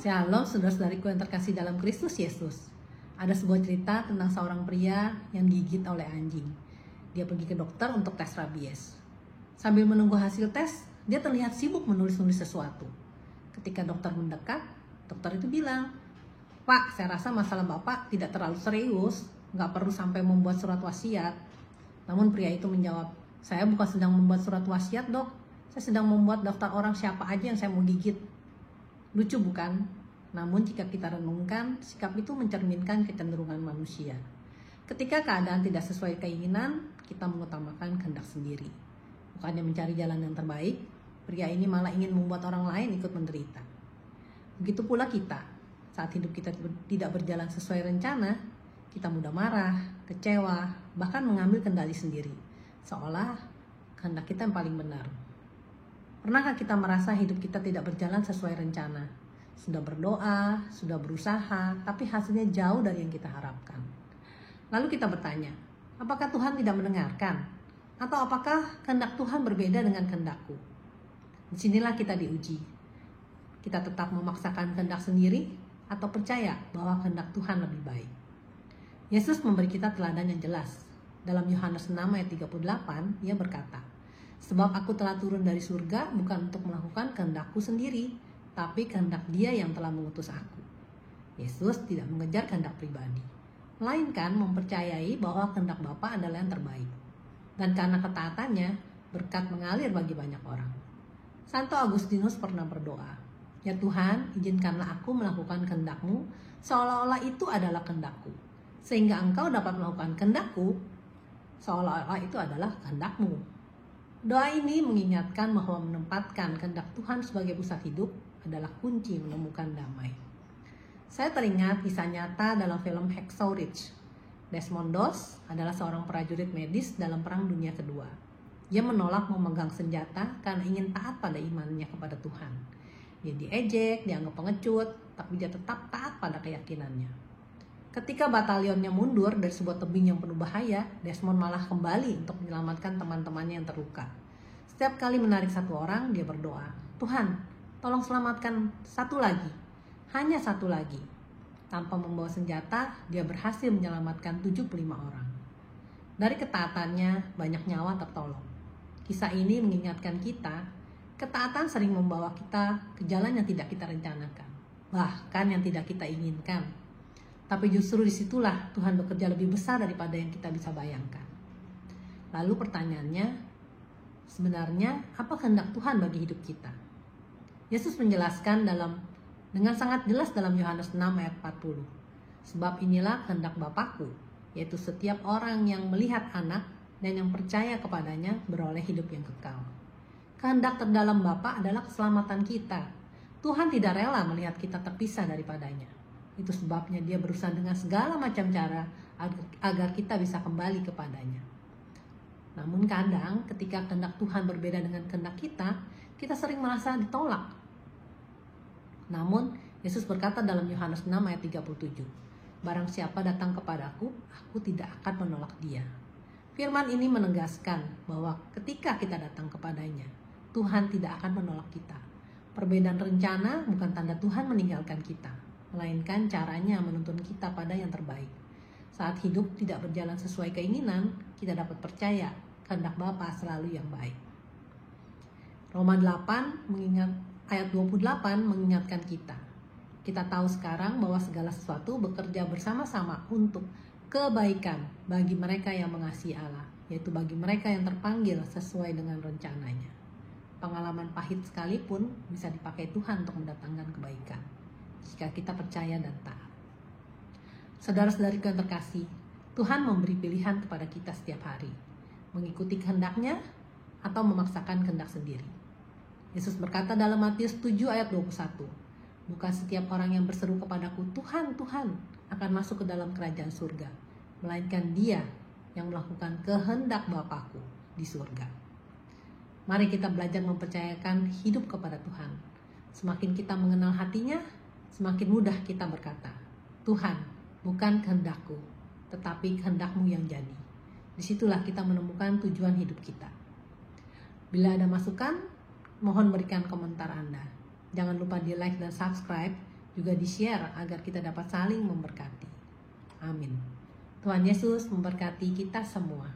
Shalom saudara-saudariku yang terkasih dalam Kristus Yesus. Ada sebuah cerita tentang seorang pria yang digigit oleh anjing. Dia pergi ke dokter untuk tes rabies. Sambil menunggu hasil tes, dia terlihat sibuk menulis-nulis sesuatu. Ketika dokter mendekat, dokter itu bilang, "Pak, saya rasa masalah Bapak tidak terlalu serius, nggak perlu sampai membuat surat wasiat." Namun pria itu menjawab, "Saya bukan sedang membuat surat wasiat, Dok. Saya sedang membuat daftar orang siapa aja yang saya mau gigit." Lucu bukan? Namun jika kita renungkan, sikap itu mencerminkan kecenderungan manusia. Ketika keadaan tidak sesuai keinginan, kita mengutamakan kehendak sendiri. Bukannya mencari jalan yang terbaik, pria ini malah ingin membuat orang lain ikut menderita. Begitu pula kita, saat hidup kita tidak berjalan sesuai rencana, kita mudah marah, kecewa, bahkan mengambil kendali sendiri, seolah kehendak kita yang paling benar. Pernahkah kita merasa hidup kita tidak berjalan sesuai rencana? Sudah berdoa, sudah berusaha, tapi hasilnya jauh dari yang kita harapkan. Lalu kita bertanya, apakah Tuhan tidak mendengarkan? Atau apakah kehendak Tuhan berbeda dengan kehendakku? Disinilah kita diuji. Kita tetap memaksakan kehendak sendiri atau percaya bahwa kehendak Tuhan lebih baik. Yesus memberi kita teladan yang jelas. Dalam Yohanes 6 ayat 38, ia berkata, "Sebab aku telah turun dari surga bukan untuk melakukan kehendakku sendiri, tapi kehendak Dia yang telah mengutus aku." Yesus tidak mengejar kehendak pribadi, melainkan mempercayai bahwa kehendak Bapa adalah yang terbaik. Dan karena ketaatannya, berkat mengalir bagi banyak orang. Santo Agustinus pernah berdoa, "Ya Tuhan, izinkanlah aku melakukan kehendak-Mu seolah-olah itu adalah kehendak-Ku, sehingga Engkau dapat melakukan kehendak-Ku seolah-olah itu adalah kehendak-Mu." Doa ini mengingatkan bahwa menempatkan kehendak Tuhan sebagai pusat hidup adalah kunci menemukan damai. Saya teringat kisah nyata dalam film Hacksaw Ridge. Desmond Doss adalah seorang prajurit medis dalam Perang Dunia Kedua. Dia menolak memegang senjata karena ingin taat pada imannya kepada Tuhan. Dia diejek, dianggap pengecut, tapi dia tetap taat pada keyakinannya. Ketika batalionnya mundur dari sebuah tebing yang penuh bahaya, Desmond malah kembali untuk menyelamatkan teman-temannya yang terluka. Setiap kali menarik satu orang, dia berdoa, "Tuhan, tolong selamatkan satu lagi, hanya satu lagi." Tanpa membawa senjata, dia berhasil menyelamatkan 75 orang. Dari ketaatannya, banyak nyawa tertolong. Kisah ini mengingatkan kita, ketaatan sering membawa kita ke jalan yang tidak kita rencanakan, bahkan yang tidak kita inginkan. Tapi justru disitulah Tuhan bekerja lebih besar daripada yang kita bisa bayangkan. Lalu pertanyaannya, sebenarnya apa kehendak Tuhan bagi hidup kita? Yesus menjelaskan dengan sangat jelas dalam Yohanes 6 ayat 40. "Sebab inilah kehendak Bapakku, yaitu setiap orang yang melihat Anak dan yang percaya kepadanya beroleh hidup yang kekal." Kehendak terdalam Bapa adalah keselamatan kita. Tuhan tidak rela melihat kita terpisah daripadanya. Itu sebabnya Dia berusaha dengan segala macam cara agar kita bisa kembali kepadanya. Namun kadang ketika kehendak Tuhan berbeda dengan kehendak kita sering merasa ditolak. Namun Yesus berkata dalam Yohanes 6 ayat 37, "Barang siapa datang kepadaku, aku tidak akan menolak dia." Firman ini menegaskan bahwa ketika kita datang kepadanya, Tuhan tidak akan menolak kita. Perbedaan rencana bukan tanda Tuhan meninggalkan kita, melainkan caranya menuntun kita pada yang terbaik. Saat hidup tidak berjalan sesuai keinginan, kita dapat percaya kehendak Bapa selalu yang baik. Roma 8 ayat 28 mengingatkan kita. Kita tahu sekarang bahwa segala sesuatu bekerja bersama-sama untuk kebaikan bagi mereka yang mengasihi Allah, yaitu bagi mereka yang terpanggil sesuai dengan rencananya. Pengalaman pahit sekalipun bisa dipakai Tuhan untuk mendatangkan kebaikan, jika kita percaya dan taat. Saudara-saudariku yang terkasih, Tuhan memberi pilihan kepada kita setiap hari, mengikuti kehendak-Nya atau memaksakan kehendak sendiri. Yesus berkata dalam Matius 7 ayat 21, "Bukan setiap orang yang berseru kepadaku, 'Tuhan, Tuhan,' akan masuk ke dalam kerajaan surga, melainkan dia yang melakukan kehendak Bapakku di surga." Mari kita belajar mempercayakan hidup kepada Tuhan. Semakin kita mengenal hatinya, semakin mudah kita berkata, "Tuhan, bukan kehendakku, tetapi kehendak-Mu yang jadi." Disitulah kita menemukan tujuan hidup kita. Bila ada masukan, mohon berikan komentar Anda. Jangan lupa di like dan subscribe juga di-share agar kita dapat saling memberkati. Amin. Tuhan Yesus memberkati kita semua.